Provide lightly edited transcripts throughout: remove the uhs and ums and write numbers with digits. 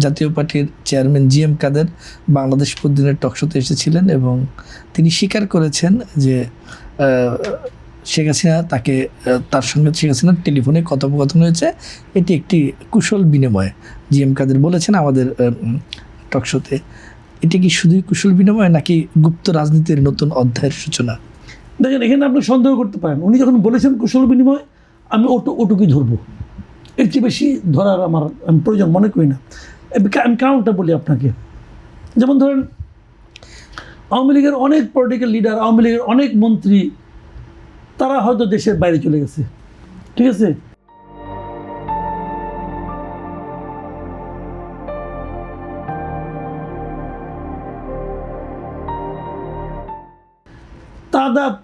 জাতীয় পার্টির chairman GM কাদের বাংলাদেশ প্রতিদিনের টকশোতে এসেছিলেন এবং তিনি স্বীকার করেছেন যে শেখ হাসিনা তার সঙ্গে শেখ হাসিনার টেলিফোনে কথোপকথন হয়েছে, এটি একটি কুশল বিনিময়। জিএম কাদের বলেছেন আমাদের টকশোতে। এটি কি শুধুই কুশল বিনিময় নাকি গুপ্ত রাজনীতির নতুন অধ্যায়ের সূচনা? দেখেন, এখানে আপনি সন্দেহ করতে পারেন, উনি যখন বলেছেন কুশল বিনিময়, আমি ওটুকুই ধরবো, এর চেয়ে বেশি ধরার আমি প্রয়োজন মনে করি না। আমি কারণটা বলি আপনাকে। যেমন ধরেন, আওয়ামী লীগের অনেক পলিটিক্যাল লিডার, আওয়ামী লীগের অনেক মন্ত্রী, তারা হয়তো দেশের বাইরে চলে গেছে, ঠিক আছে?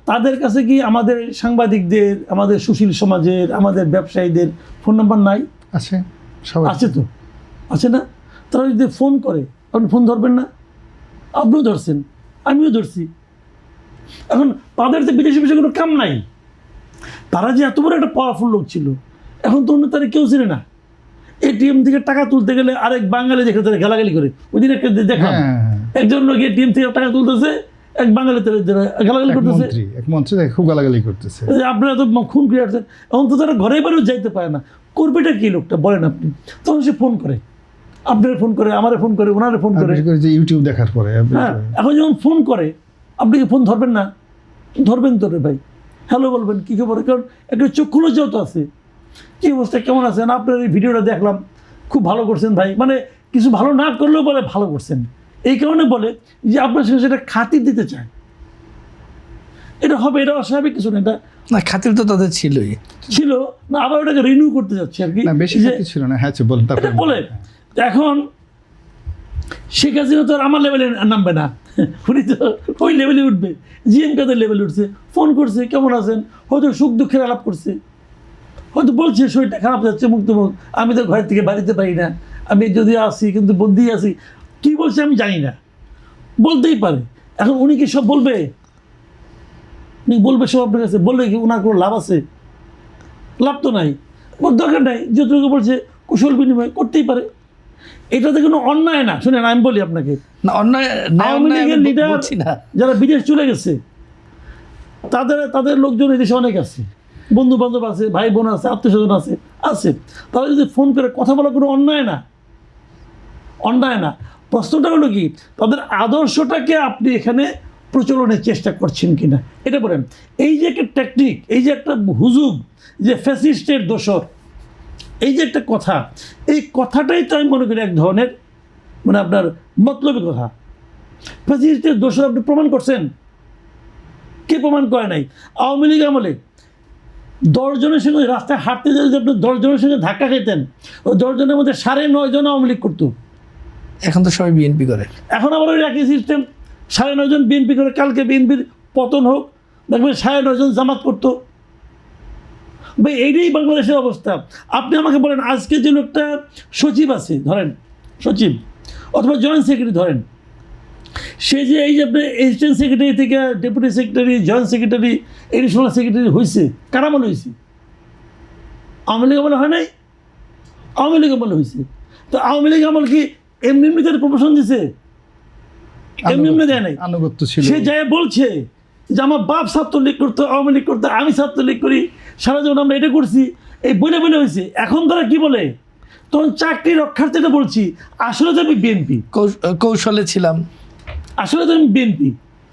তাদের কাছে কি আমাদের সাংবাদিকদের, আমাদের সুশীল সমাজের, আমাদের ব্যবসায়ীদের ফোন নাম্বার নাই? আছে, আছে তো, আছে না? তারা যদি ফোন করে, আপনি ফোন ধরবেন না? আপনিও ধরছেন, আমিও ধরছি। এখন তাদের তো বিদেশি বিষয়ে কোনো কাম নাই। তারা যে এত বড় একটা পাওয়ারফুল লোক ছিল, এখন তো অন্য তারা কেউ চিনে না। এটিএম থেকে টাকা তুলতে গেলে আরেক বাঙালি দেখে তারা গালাগালি করে। ওই দিন একটা দেখলাম, একজন লোক এটিএম থেকে টাকা তুলতেছে, এক বাঙালি গালাগালি করতেছে, এক মন্ত্রী খুব গালাগালি করতেছে, আপনারা তো খুন করে আসছেন। এখন তো তারা ঘরে বাড়িও যাইতে পারে না, করবেটা কি লোকটা বলেন আপনি? তখন সে ফোন করে, আপনার ফোন করে, আমারে ফোন করে, ওনারে ফোন করে, যে ইউটিউব দেখার পরে। হ্যাঁ, এখন যখন ফোন করে, আপনি কি ফোন ধরবেন না? ধরবেন তো রে ভাই, হ্যালো বলবেন, কী খবর? কারণ একটা চক্ষু লজ্জাও তো আছে, কী অবস্থা, কেমন আছেন, আপনার এই ভিডিওটা দেখলাম, খুব ভালো করছেন ভাই। মানে কিছু ভালো না করলেও বলে ভালো করছেন, এই কারণে বলে যে আপনার সঙ্গে সেটা খাতির দিতে চায়। এটা হবে, এটা অস্বাভাবিক কিছু না। এটা না, খাতির তো তাদের ছিল না, আবার ওটাকে রিনিউ করতে যাচ্ছে আর কি। বেশি খাতির ছিল না। হ্যাঁ, বলেন। বলে এখন শেখ হাসিনা তো আর আমার লেভেলে নামবে না, উনি তো ওই লেভেলে উঠবে, জিএম কাদের লেভেলে উঠছে। ফোন করছে, কেমন আছেন, হয়তো সুখ দুঃখের আলাপ করছে, হয়তো বলছে শরীরটা খারাপ যাচ্ছে, মুখ, আমি তো ঘরের থেকে বাড়িতে পারি না, আমি যদি আসি কিন্তু বন্দি আছি, কী বলছে আমি জানি না, বলতেই পারে। এখন উনি কি সব বলবে? উনি বলবে সব আপনার কাছে? বললে কি ওনার কোনো লাভ আছে? লাভ তো নাই, ওর দরকার নাই। যতটুকু বলছে কুশল বিনিময় করতেই পারে, এটাতে কোনো অন্যায় না। শুনেন, আমি বলি আপনাকে, আওয়ামী লীগের লিডার যারা বিদেশ চলে গেছে, তাদের লোকজন এই দেশে অনেক আছে, বন্ধু বান্ধব আছে, ভাই বোন আছে, আত্মীয় স্বজন আছে। তারা যদি ফোন করে কথা বলা কোনো অন্যায় না, অন্যায় না। প্রশ্নটা হলো কি, তাদের আদর্শটাকে আপনি এখানে প্রচলনের চেষ্টা করছেন কিনা, এটা বলেন। এই যে একটা টেকনিক, এই যে একটা হুজুগ, যে ফ্যাসিস্টের দোসর, এই যে একটা কথা, এই কথাটাই তো আমি মনে করি এক ধরনের মানে আপনার মতলবী কথা। ফ্যাসিস্টের দোসর আপনি প্রমাণ করছেন, কে প্রমাণ করে নাই? আওয়ামী লীগ আমলে 10 জনের সঙ্গে রাস্তায় হাঁটতে যেতে যদি আপনি 10 জনের সঙ্গে ধাক্কা খেতেন, ওই 10 জনের মধ্যে 9.5 জন আওয়ামী লীগ করতো। এখন তো সবাই বিএনপি করে। এখন আবার ওই একই সিস্টেম, 9.5 জন বিএনপি করে, কালকে বিএনপির পতন হোক, দেখবেন 9.5 জন জামাত করতো। ভাই, এইটাই বাংলাদেশের অবস্থা। আপনি আমাকে বলেন, আজকে যে লোকটা সচিব আছে, ধরেন সচিব অথবা জয়েন্ট সেক্রেটারি ধরেন, সে যে এই যে আপনার অ্যাসিস্ট্যান্ট সেক্রেটারি থেকে deputy secretary, joint secretary, additional secretary হয়েছে, কারা মনে হয়েছে? আওয়ামী লীগ আমলে হয় নাই? আওয়ামী লীগ আমলে হয়েছে। তো আওয়ামী লীগ আমল কি এমনি তার প্রমোশন দিছে? এমনি দেয় নাই, আনুগত্য ছিল। সে যাই বলছে যে আমার বাপ ছাত্রলীগ করতো, আওয়ামী লীগ করতো, আমি ছাত্রলীগ করি, সারা জীবন আমরা এটা করছি, এই বলে হয়েছে। এখন তারা কি বলে, তখন চাকরি রক্ষার্থীটা বলছি, আসলে তো আমি বিএনপি, কৌশলে ছিলাম, আসলে তো আমি বিএনপি।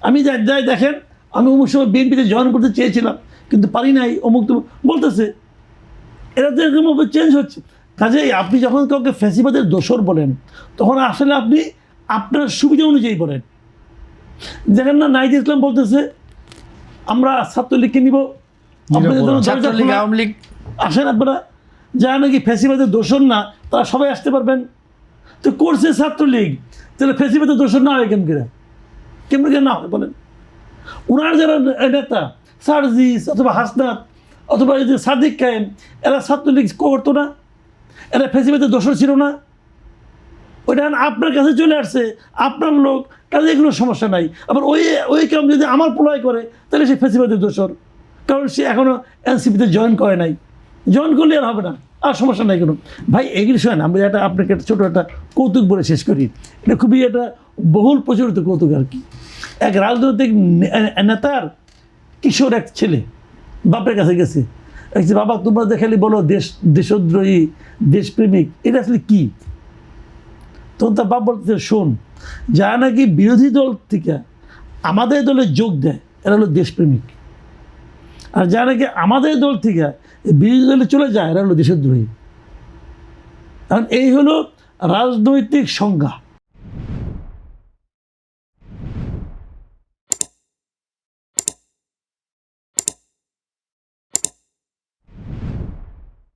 আমি যাই দেখেন, আমি অমুক সময় বিএনপিতে জয়েন করতে চেয়েছিলাম কিন্তু পারি নাই, অমুক তো বলতেছে। এরা তো এরকমভাবে চেঞ্জ হচ্ছে। কাজেই আপনি যখন কাউকে ফ্যাসিবাদের দোসর বলেন, তখন আসলে আপনি আপনার সুবিধা অনুযায়ী বলেন। দেখেন না, নাহিদ ইসলাম বলতেছে আমরা ছাত্রলীগকে নিব, আওয়ামী লীগ আসেন আপনারা, যারা নাকি ফ্যাসিবাদের দোসর না তারা সবাই আসতে পারবেন। তো করছে ছাত্রলীগ, তাহলে ফ্যাসিবাদের দোসর না হয় কেমন না হয় বলেন? ওনার যারা নেতা সার্জিস অথবা হাসনাত অথবা এই যে সাদিক কায়েম, এরা ছাত্রলীগ করতো না? এরা ফ্যাসিবাদের দোসর ছিল না? ওইটা আপনার কাছে চলে আসছে, আপনার লোক, কাজে এগুলো সমস্যা নাই। আবার ওই কাম যদি আমার পোলায় করে, তাহলে সে ফ্যাসিবাদের দোসর, কারণ সে এখনও এনসিপিতে জয়েন করে নাই। জয়েন করলে আর হবে না। আর সমস্যা নাই কোনো। ভাই এগুলি শোনেন, আমরা একটা আপনাকে একটা ছোটো একটা কৌতুক বলে শেষ করি। এটা খুবই একটা বহুল প্রচলিত কৌতুক আর কি। এক রাজনৈতিক নেতার কিশোর এক ছেলে বাপের কাছে গেছে, বলছে, বাবা তোমরা যে খালি বলো দেশদ্রোহী দেশপ্রেমিক, এটা আসলে কী? তখন তার বাপ বলতে, শোন, যারা নাকি বিরোধী দল থেকে আমাদের দলে যোগ দেয় এরা হলো দেশপ্রেমিক, আর যারা নাকি আমাদের দল থেকে বিরোধী দলে চলে যায় এরা হলো দেশদ্রোহী। কারণ এই হলো রাজনৈতিক সংজ্ঞা।